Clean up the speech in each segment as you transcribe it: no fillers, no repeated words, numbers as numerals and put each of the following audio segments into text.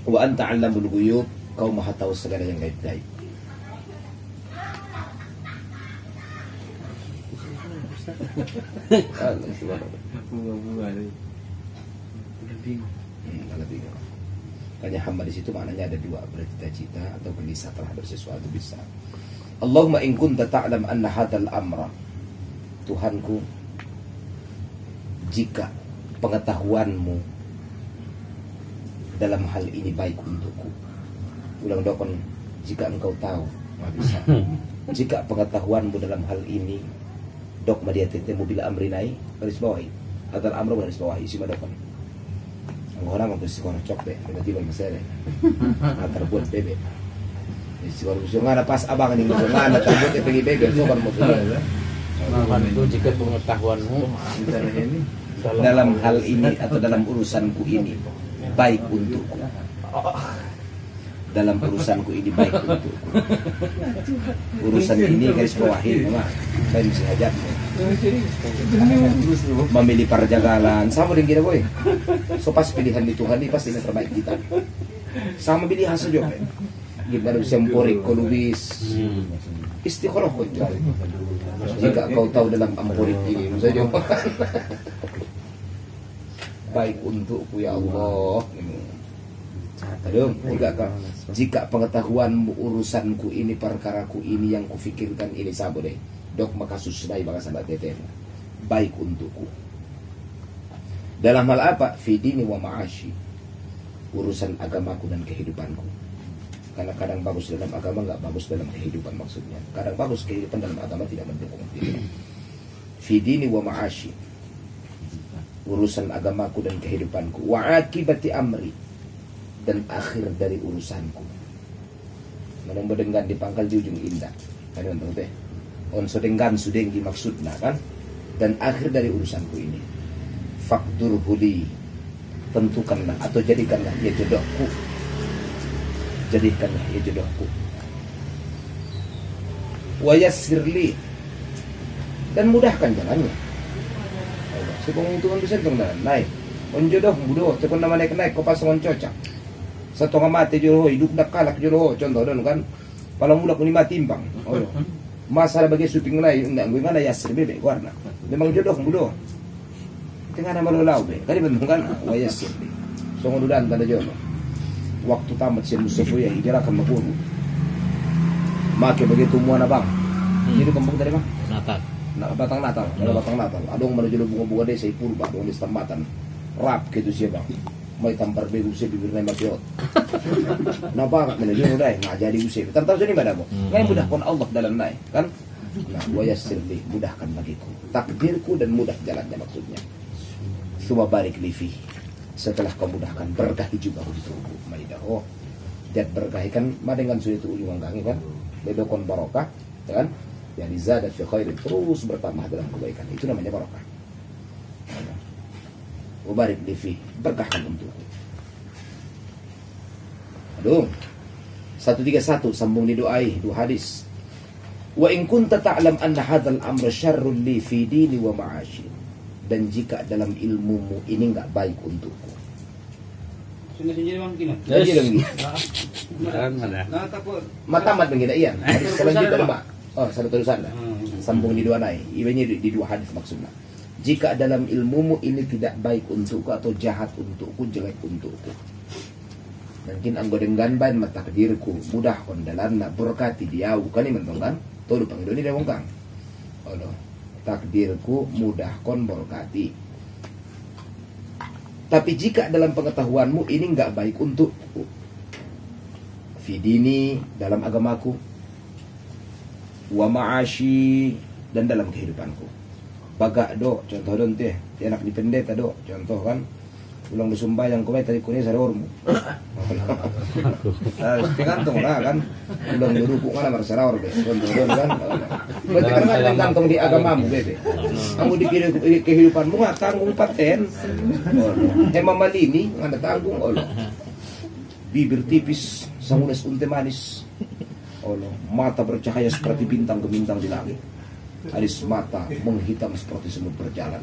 Wa anta 'allamul ghuyub, kau maha tahu segala yang gaib-gaib. Bunga-bunga nih. Lebih. Makanya hamba di situ maknanya ada dua, bercita-cita atau gelisah terhadap sesuatu bisa. Allahumma in kunta ta'lam anna hadzal amra, Tuhanku, jika pengetahuanmu dalam hal ini baik untukku. Ulang dokon, jika engkau tahu, nggak bisa. Jika pengetahuanmu dalam hal ini, dok madiatete mobil amrinai garis bawahi, atau amro garis bawahi si madokon. Ang orang mau besi kono cok be, tiba-tiba masalah. Nggak terbuat bebek. Si baru busuk nggak pas abang ini busuk nggak terbuat pergi bebek, so kan mau beli. Maka itu jika pengetahuanmu dalam hal ini atau dalam urusanku ini baik untukku. Dalam urusanku ini baik untukku. Urusan ini garis bawahi, mama. Saya mesti hajar. Memilih perjagalan sama dengan kita boy. So pas pilihan di Tuhan ini pasti yang terbaik kita. Sama pilih hasil juga. Gimana bisa memporik kolubis istiqoroh kau cari. Jika kau tahu dalam amporik ini, saya jawab baik untukku ya Allah. Aduh, jika pengetahuanmu urusanku ini, perkaraku ini yang kufikirkan ini sabo deh. Dok maka susai bangsa sahabat teteh. Baik untukku. Dalam hal apa? Fidini wa ma'ashi. Urusan agamaku dan kehidupanku. Karena kadang bagus dalam agama, nggak bagus dalam kehidupan maksudnya. Kadang bagus kehidupan dalam agama tidak mendukung. Fidini wa ma'ashi. Urusan agamaku dan kehidupanku. Wa akibati amri. Dan akhir dari urusanku. Menang bedenggan di pangkal di ujung indah. Kan tahu teh. On sodenggan sudeng dimaksudna kan. Dan akhir dari urusanku ini. Faktur huli. Tentukanlah atau jadikanlah ya jodohku. Jadikanlah ya jodohku. Wa yassirli. Dan mudahkan jalannya. Sepung itu kan bisa dong naik. On jodoh mudo, tekon nama naik kau pasangan cocok. Satu mati jodoh hidup dak kalak jodoh contoh don kan. Palang muda kuni mati timbang. Oh. Masalah bagi syuting lain enggak gue mana yasir bebek warna. Memang jodoh mudo. Tengah nama lolau be. Kali bentuk kan wa yasir. Songo dudan tanda jodoh. Waktu tamat si Mustafa ya hijrah kan maburu. Make begitu muana bang. Jadi kampung dari bang? Natal. Batang Natal, batang Natal. Adong mana jodoh bunga-bunga desa purba dong di tambatan. Rap gitu sih bang. May tampar bego sih bibirnya makiot. Napa kat menuju udah nggak jadi usir. Tahu sini pada mo. Ngayon mudahkan Allah dalam naik kan. Nah, wa yassirli, mudahkan bagiku takdirku dan mudah jalannya maksudnya. Suma barik lifi. Setelah kau mudahkan berkahi juga untukku maidah. Oh. Dan berkahi kan madengan sudah itu ujung angkangi kan. Bedokon barokah kan. Yang zada fi khairin, terus bertambah dalam kebaikan. Itu namanya barokah. Ubarik lifi, berkahkan untukku. Aduh. 131 sambung didoai dua hadis. Wa in kunta ta'lam anna hadzal amra syarrun li fi dini wa ma'ashi. Dan jika dalam ilmumu ini enggak baik untukku. Sudah sendiri bang kina. Jadi lagi. Nah takut. Matamat begini iya. Hadis selanjutnya Pak. Oh, satu tulisan. Sambung di dua nai. Ibanya di dua hadis maksudnya. Jika dalam ilmumu ini tidak baik untukku atau jahat untukku, jelek untukku. Mungkin anggodenggan ban matakdirku mudah kondalan na berkati dia bukan ini mentongkan. Tuh pang ini dia bongkang. Allah. Takdirku mudah kon berkati. Tapi jika dalam pengetahuanmu ini enggak baik untukku. Fidini dalam agamaku. Wa ma'ashi dan dalam kehidupanku. Bagak do, contoh don teh, anak di pendeta do, contoh kan, ulang disumbayang kau tadi kuning sarormu. Tergantung lah kan, ulang duruku mana marsaror be, contoh don kan. Berarti kan nggak tergantung di agamamu bebe. Kamu di kehidupanmu nggak tanggung paten. Emang malini nggak tanggung Allah. Bibir tipis, sangunes unte manis. Allah, mata bercahaya seperti bintang gemintang di langit. Alis mata menghitam seperti semut berjalan.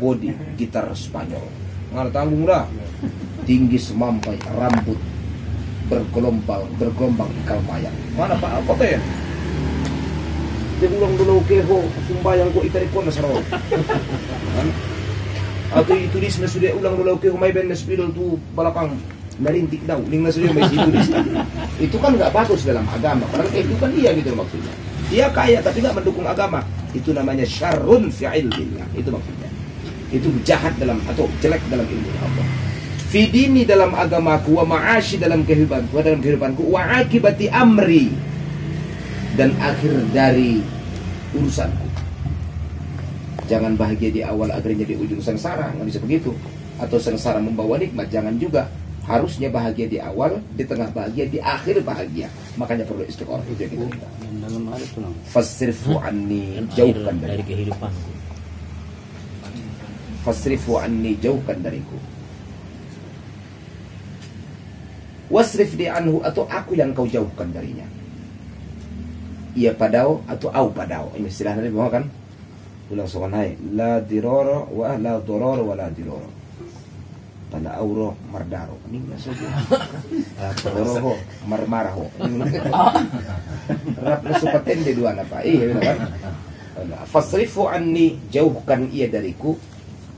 Body gitar Spanyol. Nggak tanggung dah. tinggi semampai, rambut bergelombang kalmayang. Mana Pak apa teh? Dia ulang dulu keho sumbayang ko itari ko na saro. Atau ditulis na sudah ulang dulu keho may ben na spidol tu balakang narintik daw. Ning na sudah may ditulis. Itu kan nggak bagus dalam agama. Padahal itu kan dia gitu maksudnya. Dia kaya tapi nggak mendukung agama. Itu namanya syarrun fi ilmillah. Itu maksudnya. Itu jahat dalam atau jelek dalam ilmu Allah. Fidini dalam agamaku, wa ma'ashi dalam kehidupanku, wa akibati amri dan akhir dari urusanku. Jangan bahagia di awal akhirnya di ujung sengsara, nggak bisa begitu. Atau sengsara membawa nikmat, jangan juga. Harusnya bahagia di awal, di tengah bahagia, di akhir bahagia. Makanya perlu istiqomah itu yang kita minta. Dalam hal itu Fasrifu anni, jauhkan dari kehidupanku. Fasrifu anni, jauhkan dariku. Wasrif di anhu, atau aku yang kau jauhkan darinya. Ia padao atau au padao. Ini istilah Nabi Muhammad kan? Ulang sokan hai. La diroro wa la dororo wa la diroro. Pada auro mardaro. Ini maksudnya. Dororo marmaraho. Rap nasupaten di dua napa. Iya kan? Fasrifu anni, jauhkan ia dariku.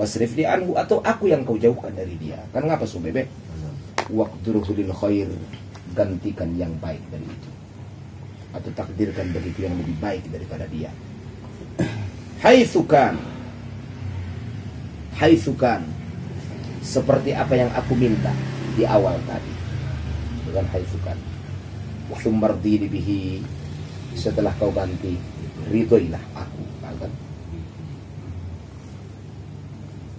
Wasrif di anhu, atau aku yang kau jauhkan dari dia. Kan ngapa so bebek? Waqduruhu lil khair, gantikan yang baik dari itu, atau takdirkan begitu yang lebih baik daripada dia. Haitsukan, seperti apa yang aku minta di awal tadi, dengan haitsukan. Tsumardini bihi, setelah kau ganti, ridhoilah aku, kan?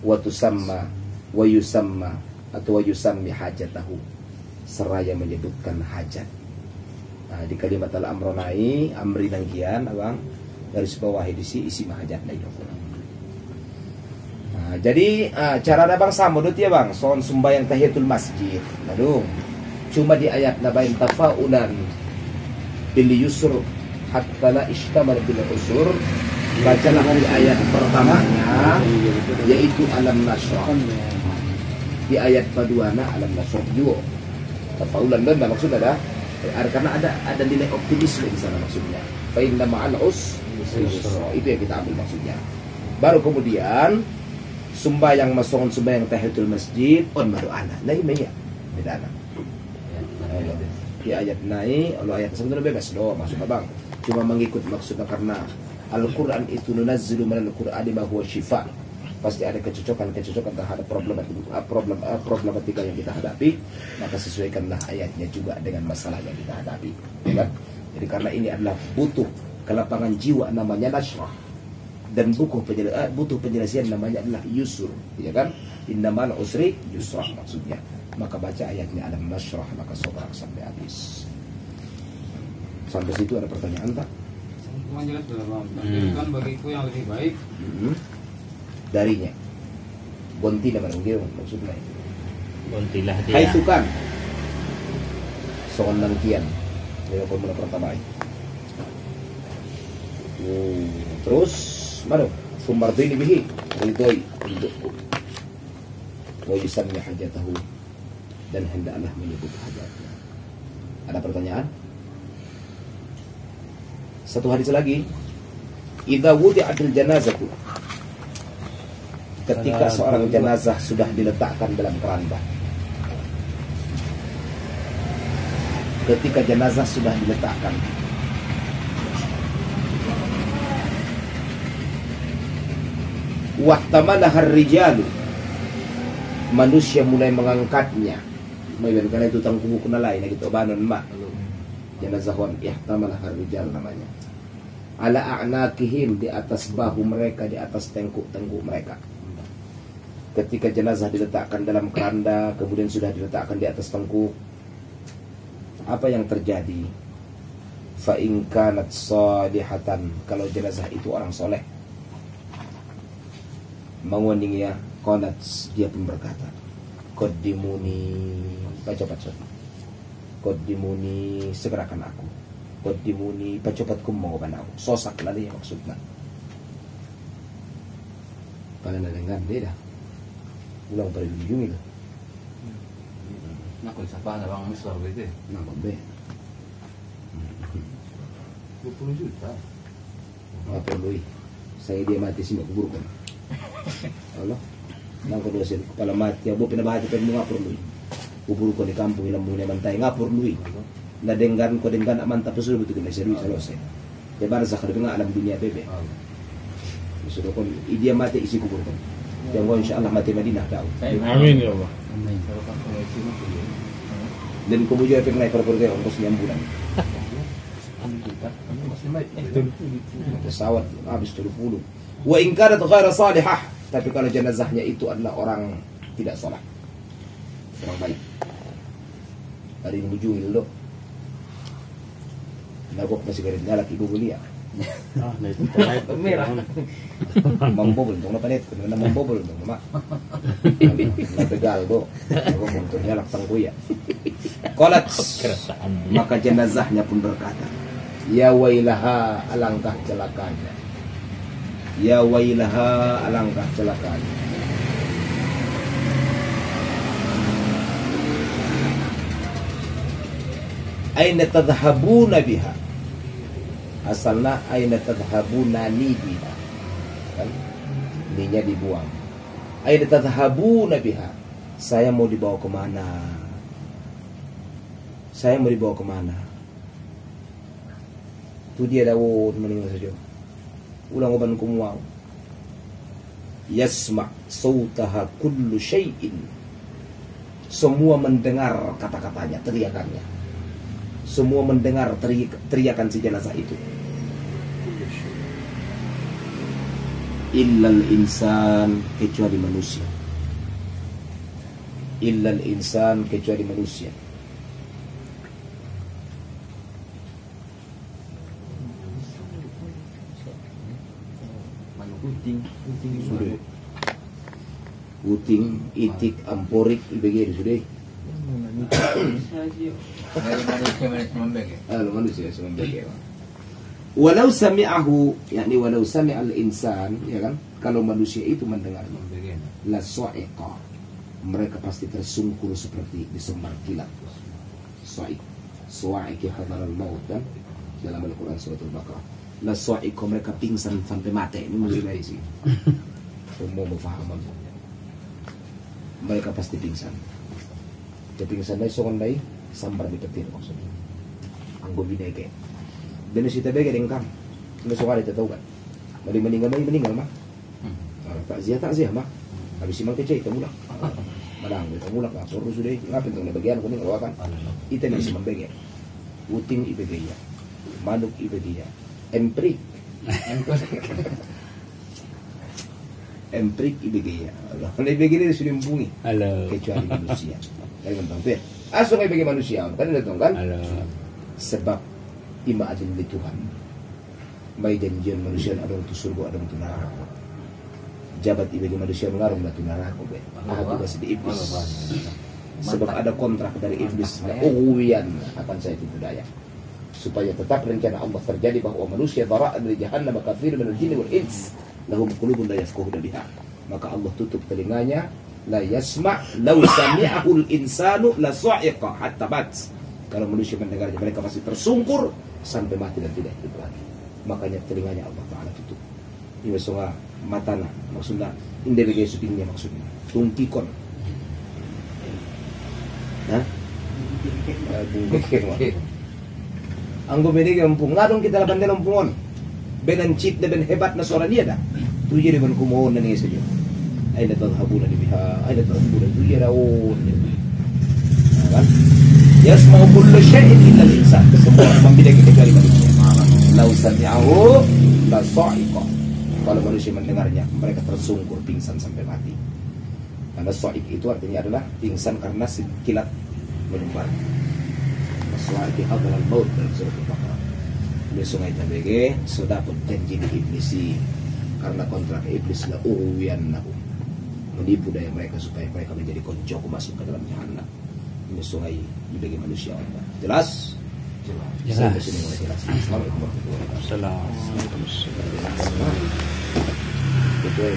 Wa tusamma wa yusamma, atau yusammi hajatahu, seraya menyebutkan hajat. Nah, di kalimat al-amronai amri nangkian abang garis bawahi isi hajat na itu. Nah, jadi cara abang sama dut ya bang, soal sumbayang tahiyatul masjid. Aduh, cuma di ayat nabain tafaulan bil yusr hatta la ishtamal bil usur. Bacalah di ayat pertamanya yaitu alam nasrah. Di ayat paduana alam nasrah juga. Tafaulan dan maksudnya karena ada nilai optimisme di sana maksudnya. Fa inna ma'al usra, itu yang kita ambil maksudnya. Baru kemudian sumbayang tahiyatul masjid on baru ana. Nah ini ya. Beda ana. Di ayat naik, kalau ayat sebenarnya bebas doa maksud abang. Cuma mengikut maksudnya karena Al-Quran itu nunazzilu minal Qur'ani ma huwa shifa. Pasti ada kecocokan terhadap problematika yang kita hadapi, maka sesuaikanlah ayatnya juga dengan masalah yang kita hadapi, ya kan? Jadi karena ini adalah butuh kelapangan jiwa namanya nasrah, dan butuh penjelasan namanya adalah yusur, ya kan? Innamal usri yusra maksudnya. Maka baca ayatnya alam nasrah, maka sobrak sampai habis. Sampai situ ada pertanyaan tak? Cuma jelas dalam kan bagiku yang lebih baik. Darinya gonti nama dia maksudnya Gontilah dia. hai sukan soal nangkian dari formula pertama terus mana sumardini bihi ridhoi untukku wa yusammi hajatahu, dan hendaklah menyebut hajatnya. Ada pertanyaan? Satu hadis lagi, idza wudi'atil janazatu, ketika seorang jenazah sudah diletakkan dalam keranda. Ketika jenazah sudah diletakkan, wahtamalahar rijalu, manusia mulai mengangkatnya. Mayan karena itu tangkubu kuna lain gitu banon mak. Jenazah wan ihtamalahar rijal namanya. Ala a'naqihim, di atas bahu mereka, di atas tengkuk-tengkuk mereka. Ketika jenazah diletakkan dalam keranda, kemudian sudah diletakkan di atas tengkuk, apa yang terjadi? Fa in kanat salihatan, kalau jenazah itu orang soleh, menguning ya, qalat, dia pun berkata, qaddimuni, baca-baca, qaddimuni, segerakan aku, qaddimuni, baca-baca mau banau, sosak lali maksudnya. Pada dengan beda. Ulang pada ujung itu. Nah, kalau siapa ada bang besar gitu, Nama be. 20 juta. Nggak perlu. Saya dia mati sih mau kuburkan. Allah. Nang kedua sih kepala mati. Abo pinabahati kan nggak perlu. Kubur ko di kampung ilang muna mantay nggak perlu. Nadenggan ko denggan aman tapos sudah betul kena serius kalau saya. Ya baru sakit dengan alam dunia bebe. Sudah kon dia mati isi kubur kon. Yang kon insyaallah mati Madinah tahu. Amin ya Allah. Kalau kan kalau itu mah tuh. Dan kemudian pengen per ongkos 6 bulan. 10 juta. Masih baik. Pesawat habis 30. Wa in kanat ghaira salihah, tapi kalau jenazahnya itu adalah orang tidak saleh. Orang baik. Hari ini mujul lo. Nagok masih garit ngalak ibu belia. Ah, na ito tayo. Merah. Mambobol dong na panit, kung na mambobol dong na nabegal do. Ako munto niya laksang kuya. Kolat, Kerasaan. maka jenazahnya pun berkata, ya wailaha alangkah celakanya. Ya wailaha alangkah celakanya. Aina tadhhabuna biha. Asalnya aina tadhhabuna ni biha. Kan? Ninya dibuang. Aina tadhhabuna biha. Saya mau dibawa kemana? Saya mau dibawa kemana? Itu dia Daud meninggal saja. Ulang oban kumuang. Yasma' sautaha kullu syai'in. Semua mendengar kata-katanya, teriakannya. Semua mendengar teriakan si jenazah itu. Illal insan, kecuali manusia. Illal insan, kecuali manusia. Sudah. Uting, itik, amporik, ibegir sudah. Manusia sebagai walau sami'ahu, yakni walau sami'al insan, ya kan? Kalau manusia itu mendengar la sa'iqa, mereka pasti tersungkur seperti disembar kilat. Sa'iq, sa'iq hadaral maut kan? Dalam Al-Quran surat Al-Baqarah. La sa'iqa, mereka pingsan sampai mati. Ini mulai sih. Semua memfaham. Mereka pasti pingsan. Pingsan dai songon dai sambar di petir maksudnya. Anggo binege. Dan si tebege dengkam. Nggak suka ada tahu kan. Mali meninggal mah. Takziah mah. Habis simang kecai itu mulak. Madang itu mulak lah. Suruh sudah ngapain tuh bagian kuning kan. Itu nih simang bege. Uting ibege ya. Manuk ibege ya. Emprik ibege ya. Allah. Kalau ibege ini sudah membungi. Halo. Kecuali manusia. Dari mentang asal bagi manusia kan datang kan. Halo. Sebab ima adil di Tuhan. Mai janjian manusia ada untuk surga ada untuk neraka. Jabat bagi manusia mengarung batu neraka be. Aku masih di iblis. Sebab ada kontrak dari iblis uwian akan saya tipu daya. Supaya tetap rencana Allah terjadi bahwa manusia bara' dari jahannam kafir min al-jinn wal ins lahum qulubun la yafqahuna biha. Maka Allah tutup telinganya. La yasma' law sami'ahul insanu la sa'iqa hatta bat. Kalau manusia mendengarnya mereka pasti tersungkur sampai mati dan tidak hidup lagi. Makanya telinganya Allah Ta'ala tutup. Ini maksudnya matana, maksudnya indai bagi syutingnya maksudnya tungkikon. Hah? Anggo bedi kampung ngadong kita laban dalam pungon. Benan cheat na ben hebat na suara dia dah. Tu jadi ben kumuhon na niya saja. Aina tadhhabuna biha, aina tadhhabuna biha raun. Kan? Yasma'u kullu syai'in illa al-insan. Semua membeda kecuali manusia. Lau sami'ahu la sa'iqa. Kalau manusia mendengarnya, mereka tersungkur pingsan sampai mati. Karena sa'iq itu artinya adalah pingsan karena kilat menyumbar. Sa'iq adalah maut dalam surat Al-Baqarah. Ini sungai tabege sudah pun janji di iblisi karena kontrak iblis la uwian nahum. Menipu daya mereka supaya mereka menjadi konco masuk ke dalam jahanam. Ini sungai bagi manusia. Jelas? Jelas. Assalamualaikum warahmatullahi wabarakatuh. Assalamualaikum. Betul.